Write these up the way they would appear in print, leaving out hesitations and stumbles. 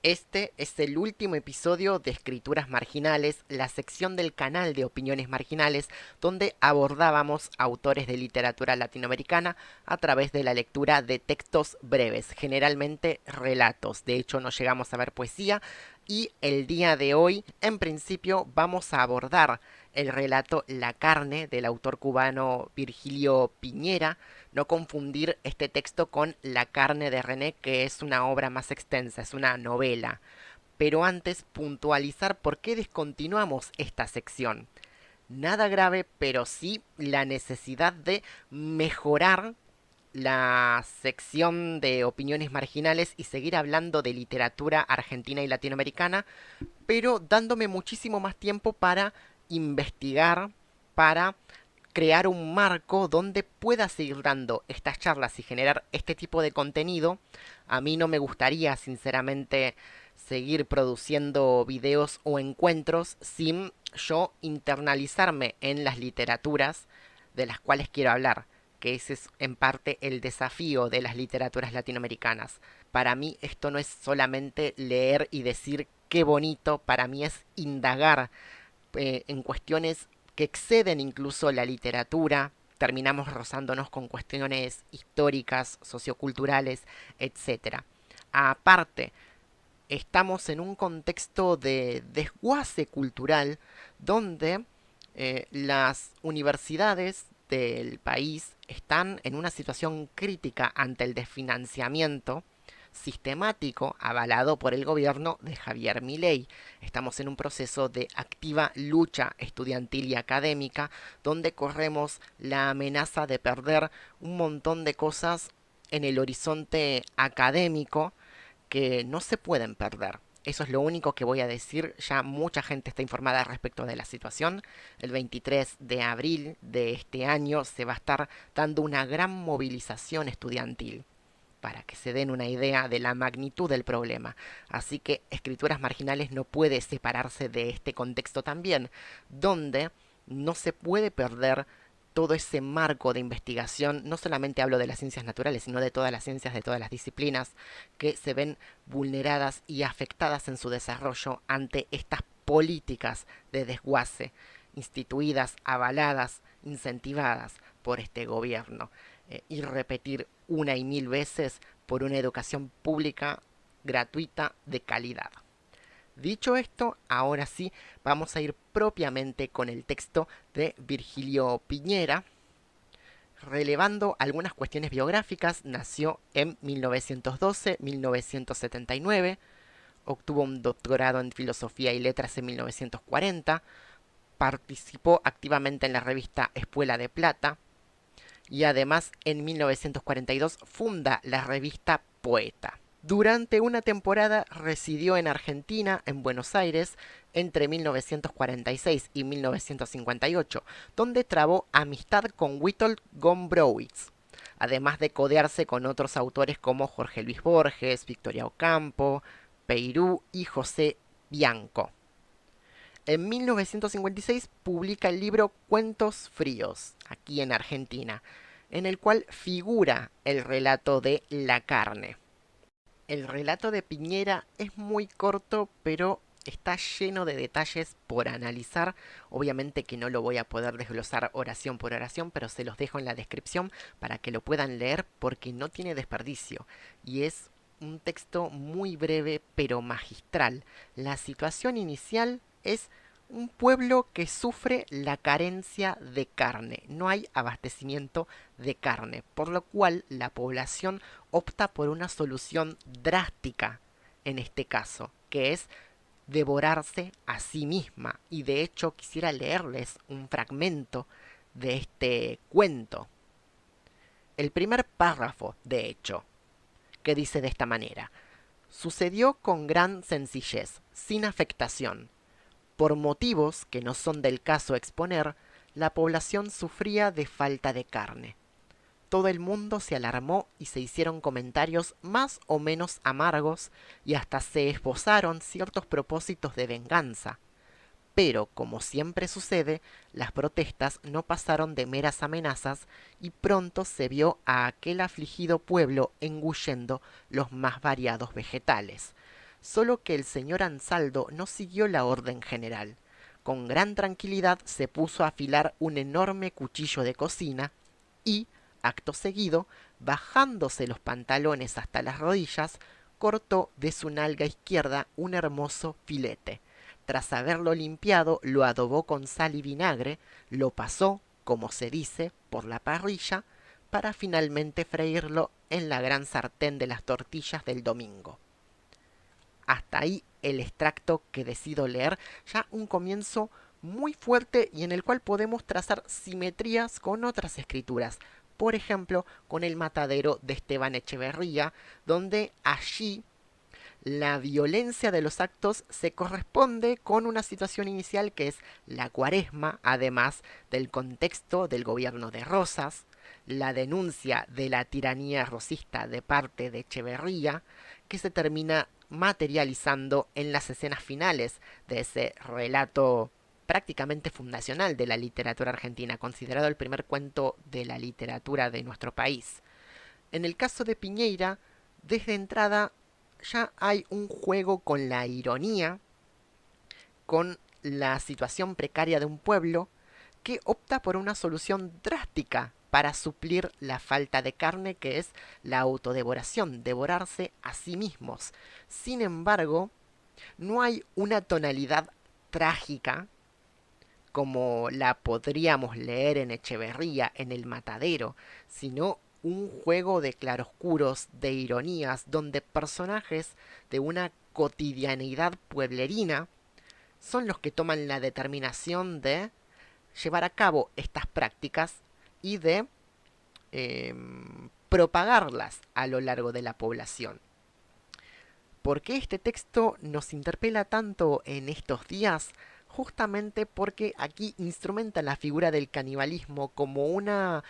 Este es el último episodio de Escrituras Marginales, la sección del canal de Opiniones Marginales, donde abordábamos autores de literatura latinoamericana a través de la lectura de textos breves, generalmente relatos. De hecho, no llegamos a ver poesía y el día de hoy, en principio, vamos a abordar el relato La carne del autor cubano Virgilio Piñera. No confundir este texto con La carne de René, que es una obra más extensa, es una novela. Pero antes puntualizar por qué descontinuamos esta sección. Nada grave, pero sí la necesidad de mejorar la sección de opiniones marginales y seguir hablando de literatura argentina y latinoamericana, pero dándome muchísimo más tiempo para investigar, para crear un marco donde pueda seguir dando estas charlas y generar este tipo de contenido. A mí no me gustaría, sinceramente, seguir produciendo videos o encuentros sin yo internalizarme en las literaturas de las cuales quiero hablar, que ese es en parte el desafío de las literaturas latinoamericanas. Para mí esto no es solamente leer y decir qué bonito, para mí es indagar en cuestiones que exceden incluso la literatura, terminamos rozándonos con cuestiones históricas, socioculturales, etcétera. Aparte, estamos en un contexto de desguace cultural donde las universidades del país están en una situación crítica ante el desfinanciamiento sistemático avalado por el gobierno de Javier Milei. Estamos en un proceso de activa lucha estudiantil y académica donde corremos la amenaza de perder un montón de cosas en el horizonte académico que no se pueden perder. Eso es lo único que voy a decir. Ya mucha gente está informada respecto de la situación. El 23 de abril de este año se va a estar dando una gran movilización estudiantil para que se den una idea de la magnitud del problema. Así que Escrituras Marginales no puede separarse de este contexto también, donde no se puede perder todo ese marco de investigación. No solamente hablo de las ciencias naturales, sino de todas las ciencias, de todas las disciplinas, que se ven vulneradas y afectadas en su desarrollo ante estas políticas de desguace, instituidas, avaladas, incentivadas por este gobierno. Y repetir una y mil veces por una educación pública gratuita de calidad. Dicho esto, ahora sí vamos a ir propiamente con el texto de Virgilio Piñera. Relevando algunas cuestiones biográficas, nació en 1912-1979, obtuvo un doctorado en Filosofía y Letras en 1940, participó activamente en la revista Espuela de Plata y además en 1942 funda la revista Poeta. Durante una temporada residió en Argentina, en Buenos Aires, entre 1946 y 1958, donde trabó amistad con Witold Gombrowicz, además de codearse con otros autores como Jorge Luis Borges, Victoria Ocampo, Peirú y José Bianco. En 1956 publica el libro Cuentos Fríos, aquí en Argentina, en el cual figura el relato de La carne. El relato de Piñera es muy corto, pero está lleno de detalles por analizar. Obviamente que no lo voy a poder desglosar oración por oración, pero se los dejo en la descripción para que lo puedan leer porque no tiene desperdicio. Y es un texto muy breve pero magistral. La situación inicial es un pueblo que sufre la carencia de carne. No hay abastecimiento de carne, por lo cual la población opta por una solución drástica en este caso, que es devorarse a sí misma. Y de hecho quisiera leerles un fragmento de este cuento. El primer párrafo, de hecho, que dice de esta manera: sucedió con gran sencillez, sin afectación. Por motivos que no son del caso exponer, la población sufría de falta de carne. Todo el mundo se alarmó y se hicieron comentarios más o menos amargos y hasta se esbozaron ciertos propósitos de venganza. Pero, como siempre sucede, las protestas no pasaron de meras amenazas y pronto se vio a aquel afligido pueblo engullendo los más variados vegetales. solo que el señor Ansaldo no siguió la orden general. Con gran tranquilidad se puso a afilar un enorme cuchillo de cocina y, acto seguido, bajándose los pantalones hasta las rodillas, cortó de su nalga izquierda un hermoso filete. Tras haberlo limpiado, lo adobó con sal y vinagre, lo pasó, como se dice, por la parrilla, para finalmente freírlo en la gran sartén de las tortillas del domingo. Hasta ahí el extracto que decido leer, ya un comienzo muy fuerte y en el cual podemos trazar simetrías con otras escrituras. Por ejemplo, con el matadero de Esteban Echeverría, donde allí la violencia de los actos se corresponde con una situación inicial que es la cuaresma, además del contexto del gobierno de Rosas, la denuncia de la tiranía rosista de parte de Echeverría, que se termina materializando en las escenas finales de ese relato prácticamente fundacional de la literatura argentina, considerado el primer cuento de la literatura de nuestro país. En el caso de Piñeira, desde entrada ya hay un juego con la ironía, con la situación precaria de un pueblo que opta por una solución drástica para suplir la falta de carne, que es la autodevoración, devorarse a sí mismos. Sin embargo, no hay una tonalidad trágica como la podríamos leer en Echeverría, en El Matadero, sino un juego de claroscuros, de ironías, donde personajes de una cotidianeidad pueblerina son los que toman la determinación de llevar a cabo estas prácticas y de eh, propagarlas a lo largo de la población. ¿Por qué este texto nos interpela tanto en estos días? Justamente porque aquí instrumenta la figura del canibalismo como una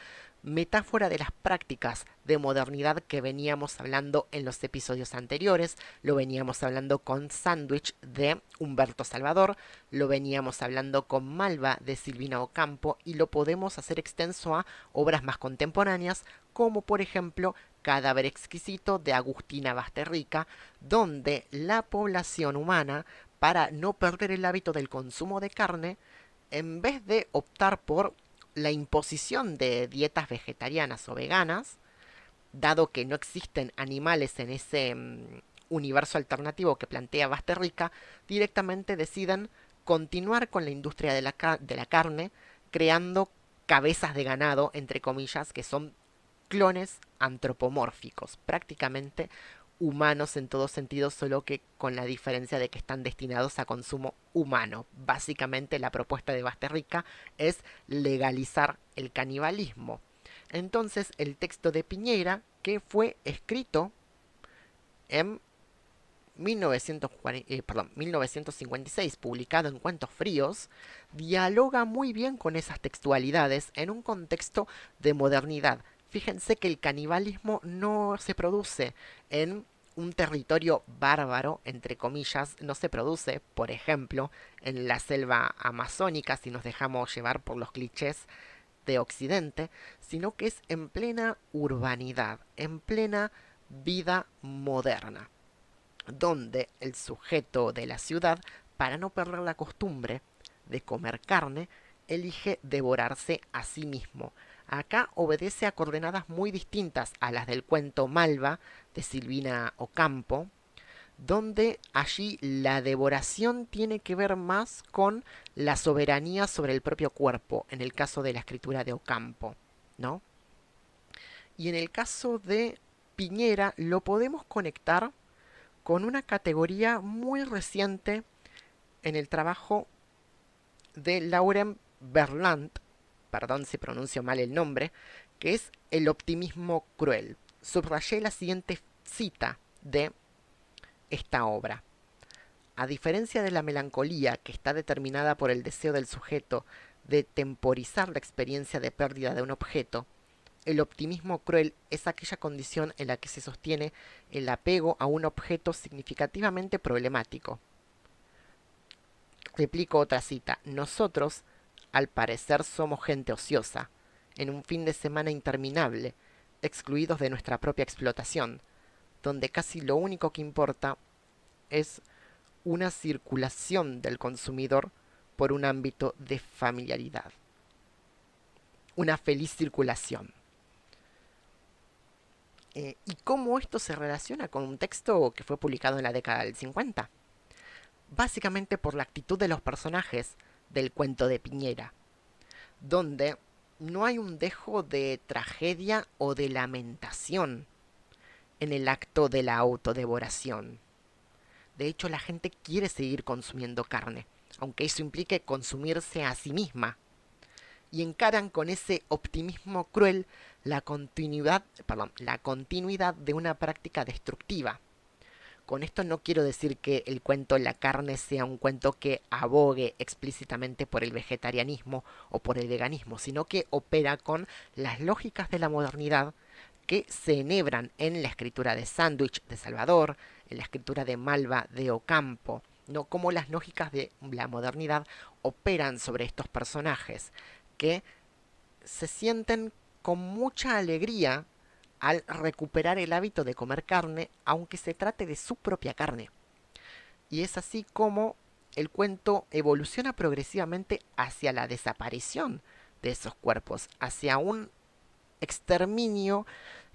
metáfora de las prácticas de modernidad que veníamos hablando en los episodios anteriores, lo veníamos hablando con Sándwich de Humberto Salvador, lo veníamos hablando con Malva de Silvina Ocampo y lo podemos hacer extenso a obras más contemporáneas como por ejemplo Cadáver exquisito de Agustina Basterrica, donde la población humana, para no perder el hábito del consumo de carne, en vez de optar por la imposición de dietas vegetarianas o veganas, dado que no existen animales en ese universo alternativo que plantea Basterrica, directamente deciden continuar con la industria de la carne, creando cabezas de ganado, entre comillas, que son clones antropomórficos, prácticamente humanos en todo sentido, solo que con la diferencia de que están destinados a consumo humano. Básicamente la propuesta de Basterrica es legalizar el canibalismo. Entonces el texto de Piñera, que fue escrito en 1956, publicado en Cuentos Fríos, dialoga muy bien con esas textualidades en un contexto de modernidad. Fíjense que el canibalismo no se produce en un territorio bárbaro, entre comillas, no se produce, por ejemplo, en la selva amazónica, si nos dejamos llevar por los clichés de Occidente, sino que es en plena urbanidad, en plena vida moderna, donde el sujeto de la ciudad, para no perder la costumbre de comer carne, elige devorarse a sí mismo. Acá obedece a coordenadas muy distintas a las del cuento Malva de Silvina Ocampo, donde allí la devoración tiene que ver más con la soberanía sobre el propio cuerpo, en el caso de la escritura de Ocampo, ¿no? Y en el caso de Piñera lo podemos conectar con una categoría muy reciente en el trabajo de Lauren Berlant, perdón si pronuncio mal el nombre, que es El optimismo cruel. Subrayé la siguiente cita de esta obra. A diferencia de la melancolía, que está determinada por el deseo del sujeto de temporizar la experiencia de pérdida de un objeto, el optimismo cruel es aquella condición en la que se sostiene el apego a un objeto significativamente problemático. Replico otra cita. Nosotros, al parecer, somos gente ociosa, en un fin de semana interminable, excluidos de nuestra propia explotación, donde casi lo único que importa es una circulación del consumidor por un ámbito de familiaridad. Una feliz circulación. ¿Y cómo esto se relaciona con un texto que fue publicado en la década del 50? Básicamente por la actitud de los personajes del cuento de Piñera, donde no hay un dejo de tragedia o de lamentación en el acto de la autodevoración. De hecho, la gente quiere seguir consumiendo carne, aunque eso implique consumirse a sí misma. Y encaran con ese optimismo cruel la continuidad de una práctica destructiva. Con esto no quiero decir que el cuento La carne sea un cuento que abogue explícitamente por el vegetarianismo o por el veganismo, sino que opera con las lógicas de la modernidad que se enhebran en la escritura de Sandwich de Salvador, en la escritura de Malva de Ocampo, ¿no? Como las lógicas de la modernidad operan sobre estos personajes que se sienten con mucha alegría al recuperar el hábito de comer carne, aunque se trate de su propia carne. Y es así como el cuento evoluciona progresivamente hacia la desaparición de esos cuerpos, hacia un exterminio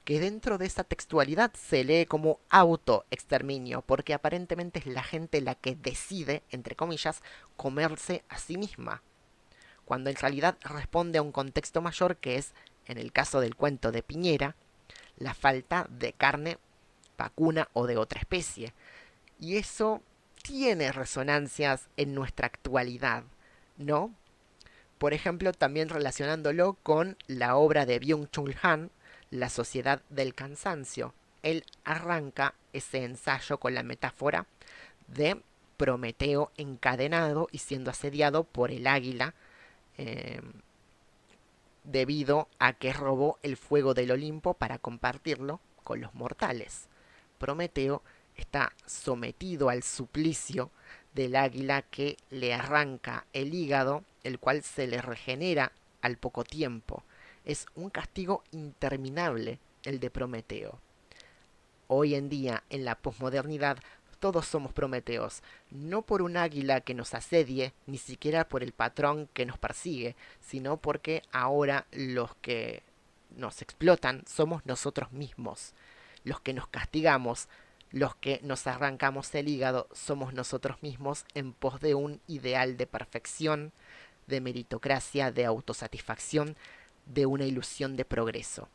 que dentro de esa textualidad se lee como autoexterminio, porque aparentemente es la gente la que decide, entre comillas, comerse a sí misma, cuando en realidad responde a un contexto mayor que es, en el caso del cuento de Piñera, la falta de carne vacuna o de otra especie. Y eso tiene resonancias en nuestra actualidad, ¿no? Por ejemplo, también relacionándolo con la obra de Byung-Chul Han, La sociedad del cansancio. Él arranca ese ensayo con la metáfora de Prometeo encadenado y siendo asediado por el águila eh, debido a que robó el fuego del Olimpo para compartirlo con los mortales. Prometeo está sometido al suplicio del águila que le arranca el hígado, el cual se le regenera al poco tiempo. Es un castigo interminable el de Prometeo. Hoy en día, en la posmodernidad, todos somos Prometeos, no por un águila que nos asedie, ni siquiera por el patrón que nos persigue, sino porque ahora los que nos explotan somos nosotros mismos. Los que nos castigamos, los que nos arrancamos el hígado, somos nosotros mismos en pos de un ideal de perfección, de meritocracia, de autosatisfacción, de una ilusión de progreso.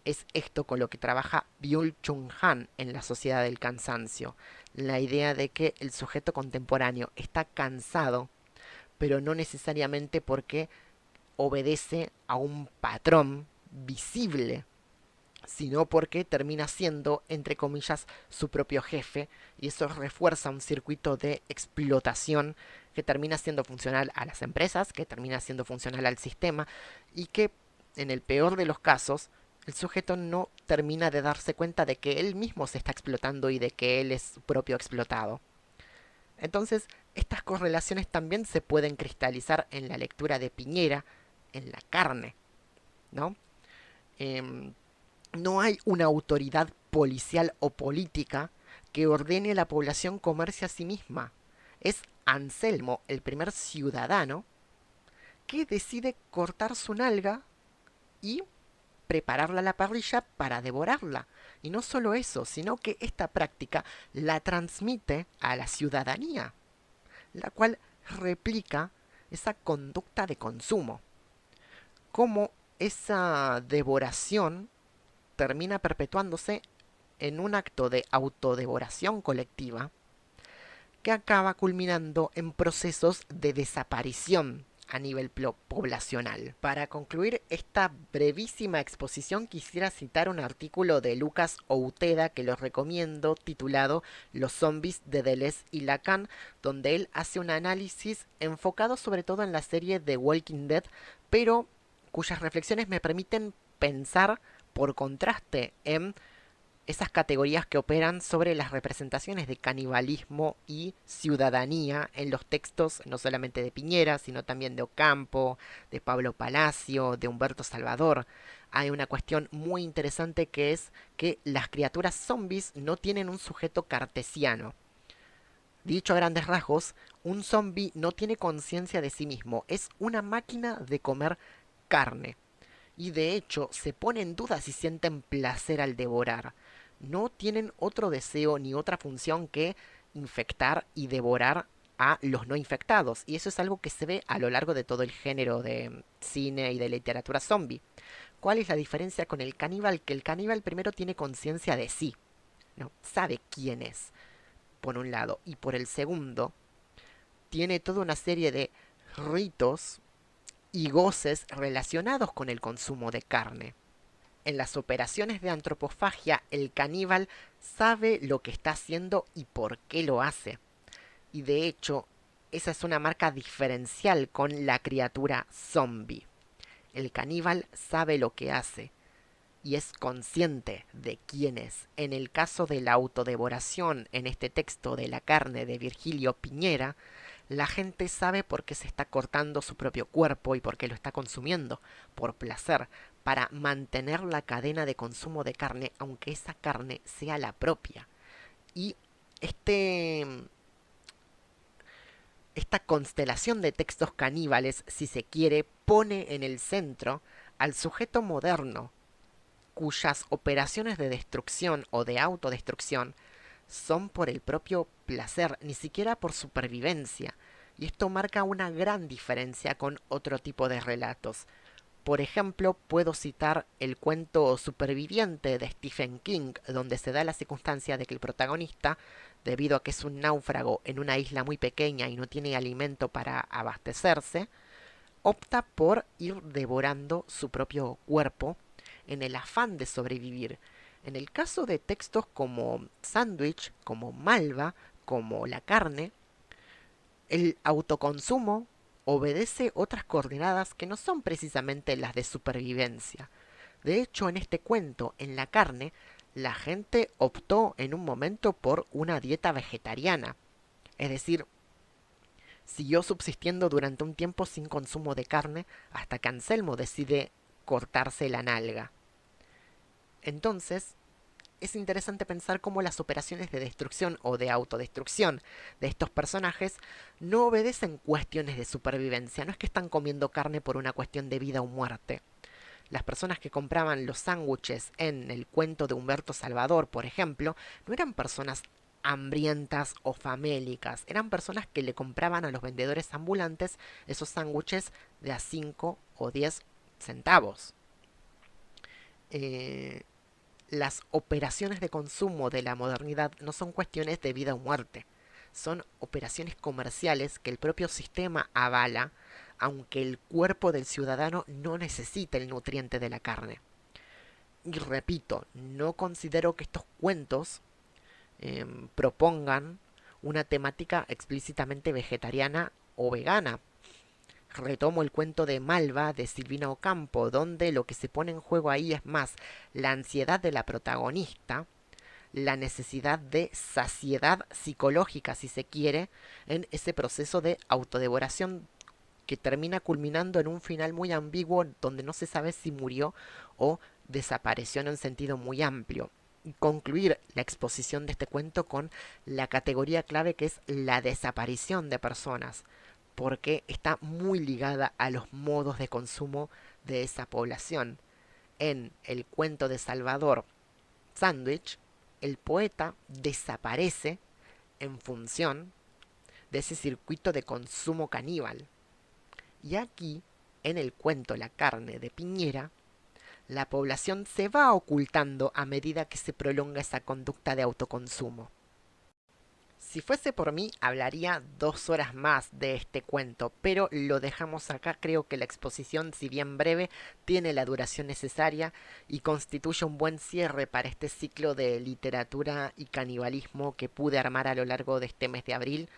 Es esto con lo que trabaja Byung-Chul Han en La sociedad del cansancio. La idea de que el sujeto contemporáneo está cansado, pero no necesariamente porque obedece a un patrón visible, sino porque termina siendo, entre comillas, su propio jefe, y eso refuerza un circuito de explotación que termina siendo funcional a las empresas, que termina siendo funcional al sistema, y que, en el peor de los casos, el sujeto no termina de darse cuenta de que él mismo se está explotando y de que él es su propio explotado. Entonces, estas correlaciones también se pueden cristalizar en la lectura de Piñera, en la carne, ¿no? Eh, no hay una autoridad policial o política que ordene a la población comerse a sí misma. Es Anselmo, el primer ciudadano, que decide cortar su nalga y prepararla a la parrilla para devorarla. Y no solo eso, sino que esta práctica la transmite a la ciudadanía, la cual replica esa conducta de consumo. Como esa devoración termina perpetuándose en un acto de autodevoración colectiva que acaba culminando en procesos de desaparición a nivel poblacional. Para concluir esta brevísima exposición quisiera citar un artículo de Lucas Outeda que los recomiendo titulado Los zombies de Deleuze y Lacan, donde él hace un análisis enfocado sobre todo en la serie The Walking Dead, pero cuyas reflexiones me permiten pensar por contraste en esas categorías que operan sobre las representaciones de canibalismo y ciudadanía en los textos no solamente de Piñera, sino también de Ocampo, de Pablo Palacio, de Humberto Salvador. Hay una cuestión muy interesante que es que las criaturas zombies no tienen un sujeto cartesiano. Dicho a grandes rasgos, un zombie no tiene conciencia de sí mismo, es una máquina de comer carne. Y de hecho se pone en duda si sienten placer al devorar. No tienen otro deseo ni otra función que infectar y devorar a los no infectados. Y eso es algo que se ve a lo largo de todo el género de cine y de literatura zombie. ¿Cuál es la diferencia con el caníbal? Que el caníbal primero tiene conciencia de sí, ¿no? Sabe quién es, por un lado. Y por el segundo, tiene toda una serie de ritos y goces relacionados con el consumo de carne. En las operaciones de antropofagia, el caníbal sabe lo que está haciendo y por qué lo hace. Y de hecho, esa es una marca diferencial con la criatura zombie. El caníbal sabe lo que hace y es consciente de quién es. En el caso de la autodevoración, en este texto de la carne de Virgilio Piñera, la gente sabe por qué se está cortando su propio cuerpo y por qué lo está consumiendo, por placer, para mantener la cadena de consumo de carne, aunque esa carne sea la propia. Y este, esta constelación de textos caníbales, si se quiere, pone en el centro al sujeto moderno, cuyas operaciones de destrucción o de autodestrucción son por el propio placer, ni siquiera por supervivencia. Y esto marca una gran diferencia con otro tipo de relatos. Por ejemplo, puedo citar el cuento Superviviente de Stephen King, donde se da la circunstancia de que el protagonista, debido a que es un náufrago en una isla muy pequeña y no tiene alimento para abastecerse, opta por ir devorando su propio cuerpo en el afán de sobrevivir. En el caso de textos como Sandwich, como Malva, como La carne, el autoconsumo obedece otras coordenadas que no son precisamente las de supervivencia. De hecho, en este cuento, en La carne, la gente optó en un momento por una dieta vegetariana. Es decir, siguió subsistiendo durante un tiempo sin consumo de carne hasta que Anselmo decide cortarse la nalga. Entonces, es interesante pensar cómo las operaciones de destrucción o de autodestrucción de estos personajes no obedecen cuestiones de supervivencia, no es que están comiendo carne por una cuestión de vida o muerte. Las personas que compraban los sándwiches en el cuento de Humberto Salvador, por ejemplo, no eran personas hambrientas o famélicas, eran personas que le compraban a los vendedores ambulantes esos sándwiches de a 5 o 10 centavos. Eh, las operaciones de consumo de la modernidad no son cuestiones de vida o muerte, son operaciones comerciales que el propio sistema avala, aunque el cuerpo del ciudadano no necesita el nutriente de la carne. Y repito, no considero que estos cuentos propongan una temática explícitamente vegetariana o vegana. Retomo el cuento de Malva de Silvina Ocampo, donde lo que se pone en juego ahí es más la ansiedad de la protagonista, la necesidad de saciedad psicológica, si se quiere, en ese proceso de autodevoración que termina culminando en un final muy ambiguo donde no se sabe si murió o desapareció en un sentido muy amplio. Y concluir la exposición de este cuento con la categoría clave que es la desaparición de personas, porque está muy ligada a los modos de consumo de esa población. En el cuento de Salvador Sandwich, el poeta desaparece en función de ese circuito de consumo caníbal. Y aquí, en el cuento La carne de Piñera, la población se va ocultando a medida que se prolonga esa conducta de autoconsumo. Si fuese por mí, hablaría 2 horas más de este cuento, pero lo dejamos acá. Creo que la exposición, si bien breve, tiene la duración necesaria y constituye un buen cierre para este ciclo de literatura y canibalismo que pude armar a lo largo de este mes de abril.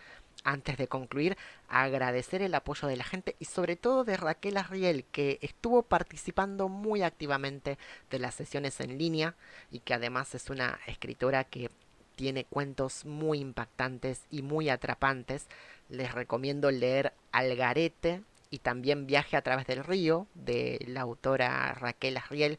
Antes de concluir, agradecer el apoyo de la gente y sobre todo de Raquel Arriel, que estuvo participando muy activamente de las sesiones en línea y que además es una escritora que tiene cuentos muy impactantes y muy atrapantes. Les recomiendo leer Algarete y también Viaje a través del río de la autora Raquel Arriel.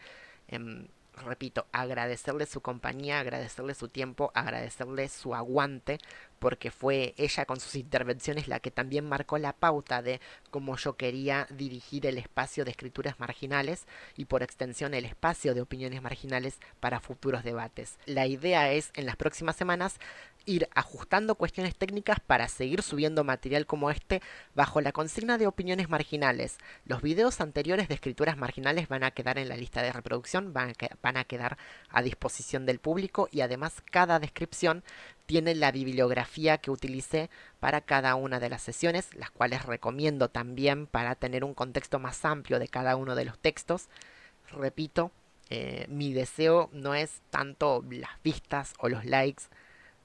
Repito, agradecerle su compañía, agradecerle su tiempo, agradecerle su aguante, porque fue ella con sus intervenciones la que también marcó la pauta de cómo yo quería dirigir el espacio de escrituras marginales y por extensión el espacio de opiniones marginales para futuros debates. La idea es en las próximas semanas ir ajustando cuestiones técnicas para seguir subiendo material como este bajo la consigna de opiniones marginales. Los videos anteriores de escrituras marginales van a quedar en la lista de reproducción, van a quedar a disposición del público y además cada descripción tiene la bibliografía que utilicé para cada una de las sesiones, las cuales recomiendo también para tener un contexto más amplio de cada uno de los textos. Repito, mi deseo no es tanto las vistas o los likes,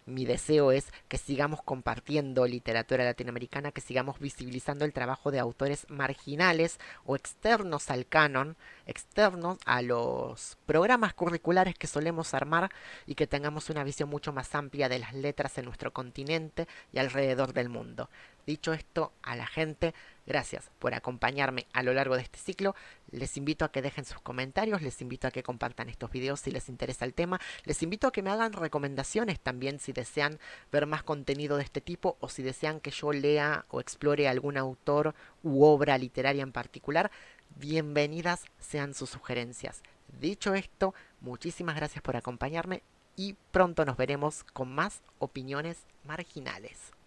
mi deseo es que sigamos compartiendo literatura latinoamericana, que sigamos visibilizando el trabajo de autores marginales o externos al canon, externos a los programas curriculares que solemos armar y que tengamos una visión mucho más amplia de las letras en nuestro continente y alrededor del mundo. Dicho esto, a la gente, gracias por acompañarme a lo largo de este ciclo. Les invito a que dejen sus comentarios, les invito a que compartan estos videos si les interesa el tema, les invito a que me hagan recomendaciones también si desean ver más contenido de este tipo o si desean que yo lea o explore algún autor u obra literaria en particular. Bienvenidas sean sus sugerencias. Dicho esto, muchísimas gracias por acompañarme y pronto nos veremos con más opiniones marginales.